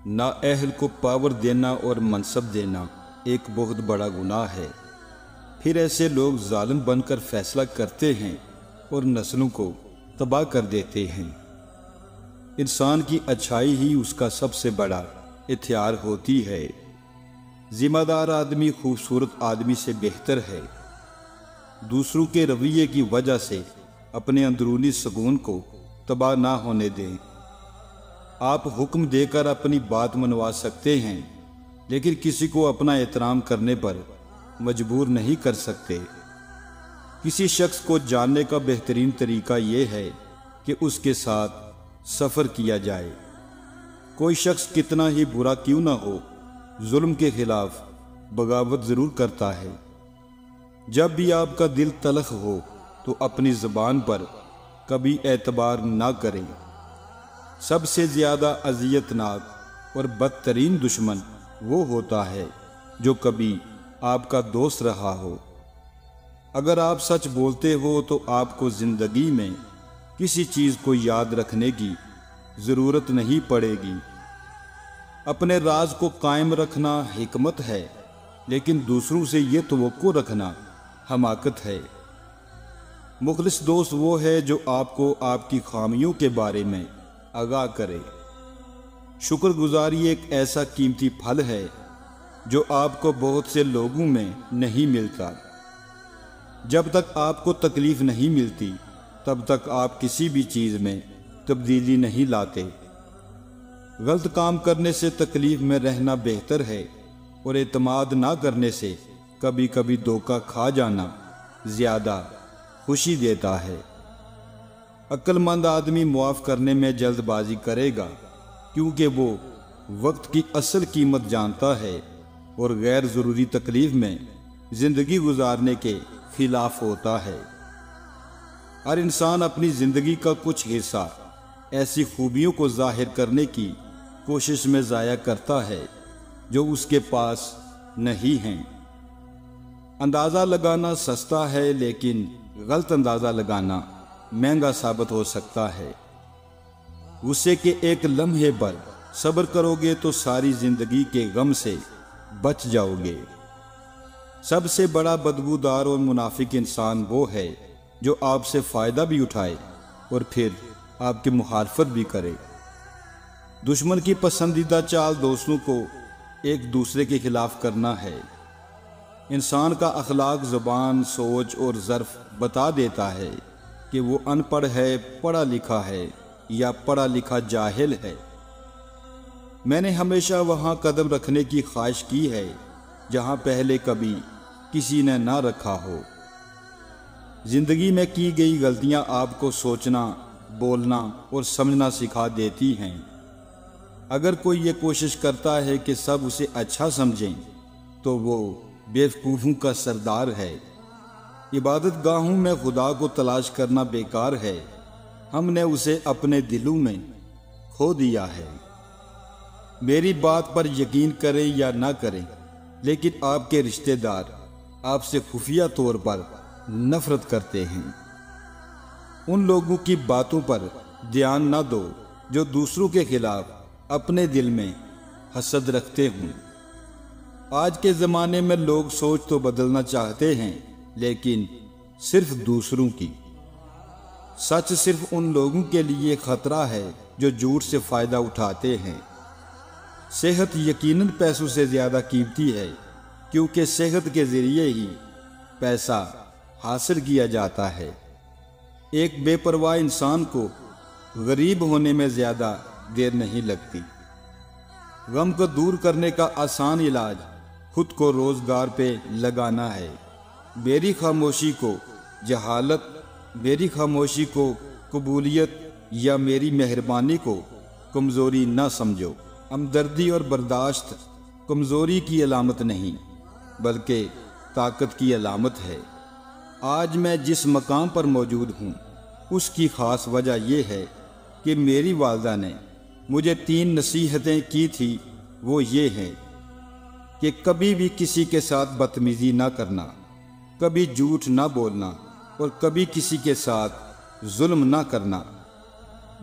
نااہل کو پاور دینا اور منصب دینا ایک بہت بڑا گناہ ہے۔ پھر ایسے لوگ ظالم بن کر فیصلہ کرتے ہیں اور نسلوں کو تباہ کر دیتے ہیں۔ انسان کی اچھائی ہی اس کا سب سے بڑا ہتھیار ہوتی ہے۔ ذمہ دار آدمی خوبصورت آدمی سے بہتر ہے۔ دوسروں کے رویے کی وجہ سے اپنے اندرونی سکون کو تباہ نہ ہونے دیں۔ آپ حکم دے کر اپنی بات منوا سکتے ہیں، لیکن کسی کو اپنا احترام کرنے پر مجبور نہیں کر سکتے۔ کسی شخص کو جاننے کا بہترین طریقہ یہ ہے کہ اس کے ساتھ سفر کیا جائے۔ کوئی شخص کتنا ہی برا کیوں نہ ہو، ظلم کے خلاف بغاوت ضرور کرتا ہے۔ جب بھی آپ کا دل تلخ ہو تو اپنی زبان پر کبھی اعتبار نہ کریں۔ سب سے زیادہ اذیت ناک اور بدترین دشمن وہ ہوتا ہے جو کبھی آپ کا دوست رہا ہو۔ اگر آپ سچ بولتے ہو تو آپ کو زندگی میں کسی چیز کو یاد رکھنے کی ضرورت نہیں پڑے گی۔ اپنے راز کو قائم رکھنا حکمت ہے، لیکن دوسروں سے یہ توقع رکھنا حماقت ہے۔ مخلص دوست وہ ہے جو آپ کو آپ کی خامیوں کے بارے میں آگاہ کرے۔ شکر گزاری ایک ایسا قیمتی پھل ہے جو آپ کو بہت سے لوگوں میں نہیں ملتا۔ جب تک آپ کو تکلیف نہیں ملتی تب تک آپ کسی بھی چیز میں تبدیلی نہیں لاتے۔ غلط کام کرنے سے تکلیف میں رہنا بہتر ہے، اور اعتماد نہ کرنے سے کبھی کبھی دھوکہ کھا جانا زیادہ خوشی دیتا ہے۔ عقل مند آدمی معاف کرنے میں جلد بازی کرے گا، کیونکہ وہ وقت کی اصل قیمت جانتا ہے اور غیر ضروری تکلیف میں زندگی گزارنے کے خلاف ہوتا ہے۔ ہر انسان اپنی زندگی کا کچھ حصہ ایسی خوبیوں کو ظاہر کرنے کی کوشش میں ضائع کرتا ہے جو اس کے پاس نہیں ہیں۔ اندازہ لگانا سستا ہے، لیکن غلط اندازہ لگانا مہنگا ثابت ہو سکتا ہے۔ غصے کے ایک لمحے پر صبر کرو گے تو ساری زندگی کے غم سے بچ جاؤ گے۔ سب سے بڑا بدبودار اور منافق انسان وہ ہے جو آپ سے فائدہ بھی اٹھائے اور پھر آپ کی مخالفت بھی کرے۔ دشمن کی پسندیدہ چال دوستوں کو ایک دوسرے کے خلاف کرنا ہے۔ انسان کا اخلاق، زبان، سوچ اور ظرف بتا دیتا ہے کہ وہ ان پڑھ ہے، پڑھا لکھا ہے یا پڑھا لکھا جاہل ہے۔ میں نے ہمیشہ وہاں قدم رکھنے کی خواہش کی ہے جہاں پہلے کبھی کسی نے نہ رکھا ہو۔ زندگی میں کی گئی غلطیاں آپ کو سوچنا، بولنا اور سمجھنا سکھا دیتی ہیں۔ اگر کوئی یہ کوشش کرتا ہے کہ سب اسے اچھا سمجھیں تو وہ بیوقوفوں کا سردار ہے۔ عبادت گاہوں میں خدا کو تلاش کرنا بیکار ہے، ہم نے اسے اپنے دلوں میں کھو دیا ہے۔ میری بات پر یقین کریں یا نہ کریں، لیکن آپ کے رشتہ دار آپ سے خفیہ طور پر نفرت کرتے ہیں۔ ان لوگوں کی باتوں پر دھیان نہ دو جو دوسروں کے خلاف اپنے دل میں حسد رکھتے ہوں۔ آج کے زمانے میں لوگ سوچ تو بدلنا چاہتے ہیں، لیکن صرف دوسروں کی۔ سچ صرف ان لوگوں کے لیے خطرہ ہے جو جھوٹ سے فائدہ اٹھاتے ہیں۔ صحت یقیناً پیسوں سے زیادہ قیمتی ہے، کیونکہ صحت کے ذریعے ہی پیسہ حاصل کیا جاتا ہے۔ ایک بے پرواہ انسان کو غریب ہونے میں زیادہ دیر نہیں لگتی۔ غم کو دور کرنے کا آسان علاج خود کو روزگار پہ لگانا ہے۔ میری خاموشی کو جہالت، میری خاموشی کو قبولیت یا میری مہربانی کو کمزوری نہ سمجھو۔ ہمدردی اور برداشت کمزوری کی علامت نہیں بلکہ طاقت کی علامت ہے۔ آج میں جس مقام پر موجود ہوں اس کی خاص وجہ یہ ہے کہ میری والدہ نے مجھے 3 نصیحتیں کی تھی۔ وہ یہ ہیں کہ کبھی بھی کسی کے ساتھ بدتمیزی نہ کرنا، کبھی جھوٹ نہ بولنا اور کبھی کسی کے ساتھ ظلم نہ کرنا۔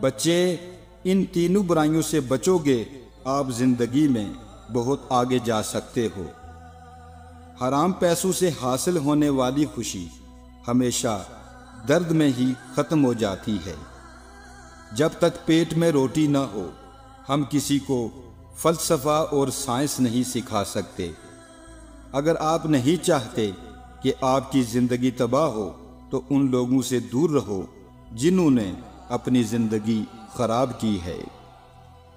بچے، ان تینوں برائیوں سے بچو گے آپ زندگی میں بہت آگے جا سکتے ہو۔ حرام پیسوں سے حاصل ہونے والی خوشی ہمیشہ درد میں ہی ختم ہو جاتی ہے۔ جب تک پیٹ میں روٹی نہ ہو ہم کسی کو فلسفہ اور سائنس نہیں سکھا سکتے۔ اگر آپ نہیں چاہتے کہ آپ کی زندگی تباہ ہو تو ان لوگوں سے دور رہو جنہوں نے اپنی زندگی خراب کی ہے۔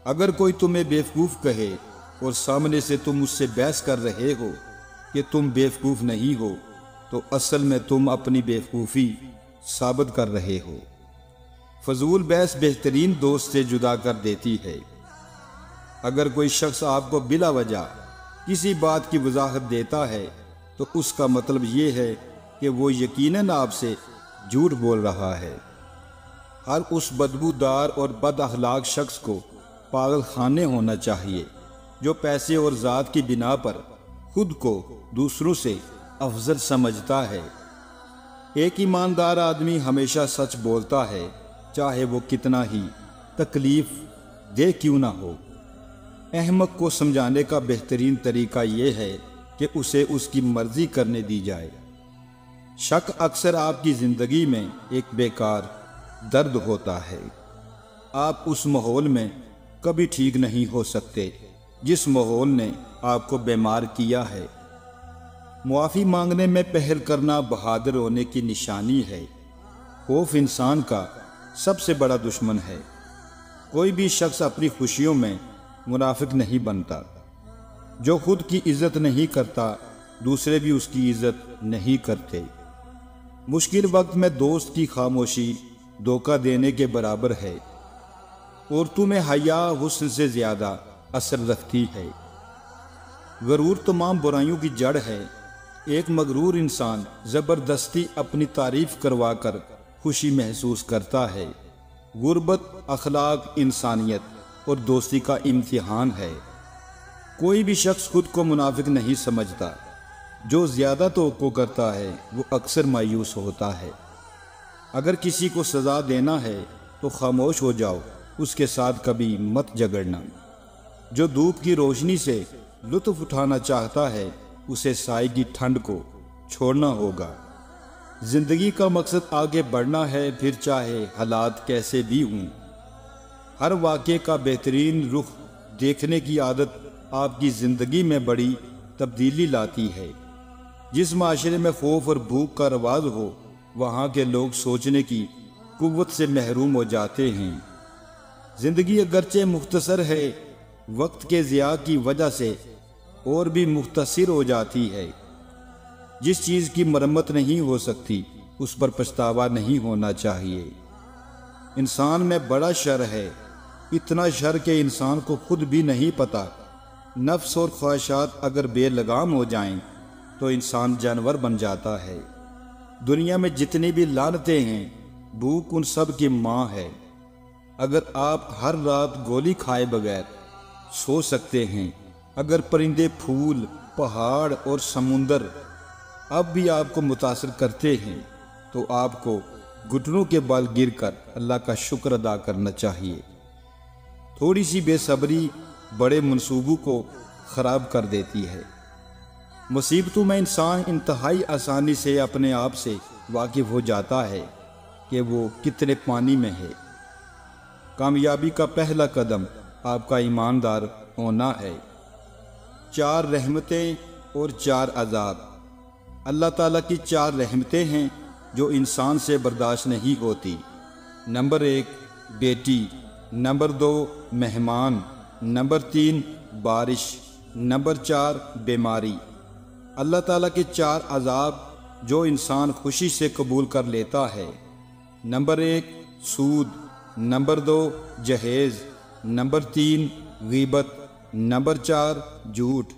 اگر کوئی تمہیں بیوقوف کہے اور سامنے سے تم اس سے بحث کر رہے ہو کہ تم بیوقوف نہیں ہو تو اصل میں تم اپنی بیوقوفی ثابت کر رہے ہو۔ فضول بحث بہترین دوست سے جدا کر دیتی ہے۔ اگر کوئی شخص آپ کو بلا وجہ کسی بات کی وضاحت دیتا ہے تو اس کا مطلب یہ ہے کہ وہ یقیناً آپ سے جھوٹ بول رہا ہے۔ ہر اس بدبودار اور بد اخلاق شخص کو پاگل خانے ہونا چاہیے جو پیسے اور ذات کی بنا پر خود کو دوسروں سے افضل سمجھتا ہے۔ ایک ایماندار آدمی ہمیشہ سچ بولتا ہے چاہے وہ کتنا ہی تکلیف دے کیوں نہ ہو۔ احمق کو سمجھانے کا بہترین طریقہ یہ ہے کہ اسے اس کی مرضی کرنے دی جائے۔ شک اکثر آپ کی زندگی میں ایک بیکار درد ہوتا ہے۔ آپ اس ماحول میں کبھی ٹھیک نہیں ہو سکتے جس ماحول نے آپ کو بیمار کیا ہے۔ معافی مانگنے میں پہل کرنا بہادر ہونے کی نشانی ہے۔ خوف انسان کا سب سے بڑا دشمن ہے۔ کوئی بھی شخص اپنی خوشیوں میں منافق نہیں بنتا۔ جو خود کی عزت نہیں کرتا دوسرے بھی اس کی عزت نہیں کرتے۔ مشکل وقت میں دوست کی خاموشی دھوکہ دینے کے برابر ہے۔ عورتوں میں حیا حسن سے زیادہ اثر رکھتی ہے۔ غرور تمام برائیوں کی جڑ ہے۔ ایک مغرور انسان زبردستی اپنی تعریف کروا کر خوشی محسوس کرتا ہے۔ غربت اخلاق، انسانیت اور دوستی کا امتحان ہے۔ کوئی بھی شخص خود کو منافق نہیں سمجھتا۔ جو زیادہ توقع کرتا ہے وہ اکثر مایوس ہوتا ہے۔ اگر کسی کو سزا دینا ہے تو خاموش ہو جاؤ، اس کے ساتھ کبھی مت جھگڑنا۔ جو دھوپ کی روشنی سے لطف اٹھانا چاہتا ہے اسے سائے کی ٹھنڈ کو چھوڑنا ہوگا۔ زندگی کا مقصد آگے بڑھنا ہے، پھر چاہے حالات کیسے بھی ہوں۔ ہر واقعے کا بہترین رخ دیکھنے کی عادت آپ کی زندگی میں بڑی تبدیلی لاتی ہے۔ جس معاشرے میں خوف اور بھوک کا رواج ہو وہاں کے لوگ سوچنے کی قوت سے محروم ہو جاتے ہیں۔ زندگی اگرچہ مختصر ہے، وقت کے ضیاع کی وجہ سے اور بھی مختصر ہو جاتی ہے۔ جس چیز کی مرمت نہیں ہو سکتی اس پر پچھتاوا نہیں ہونا چاہیے۔ انسان میں بڑا شر ہے، اتنا شر کہ انسان کو خود بھی نہیں پتا۔ نفس اور خواہشات اگر بے لگام ہو جائیں تو انسان جانور بن جاتا ہے۔ دنیا میں جتنی بھی لعنتیں ہیں بھوک ان سب کی ماں ہے۔ اگر آپ ہر رات گولی کھائے بغیر سو سکتے ہیں، اگر پرندے، پھول، پہاڑ اور سمندر اب بھی آپ کو متاثر کرتے ہیں تو آپ کو گھٹنوں کے بال گر کر اللہ کا شکر ادا کرنا چاہیے۔ تھوڑی سی بے صبری بڑے منصوبوں کو خراب کر دیتی ہے۔ مصیبتوں میں انسان انتہائی آسانی سے اپنے آپ سے واقف ہو جاتا ہے کہ وہ کتنے پانی میں ہے۔ کامیابی کا پہلا قدم آپ کا ایماندار ہونا ہے۔ 4 رحمتیں اور 4 عذاب۔ اللہ تعالیٰ کی 4 رحمتیں ہیں جو انسان سے برداشت نہیں ہوتی۔ نمبر 1 بیٹی، نمبر 2 مہمان، نمبر 3 بارش، نمبر 4 بیماری۔ اللہ تعالیٰ کے 4 عذاب جو انسان خوشی سے قبول کر لیتا ہے۔ نمبر 1 سود، نمبر 2 جہیز، نمبر 3 غیبت، نمبر 4 جھوٹ،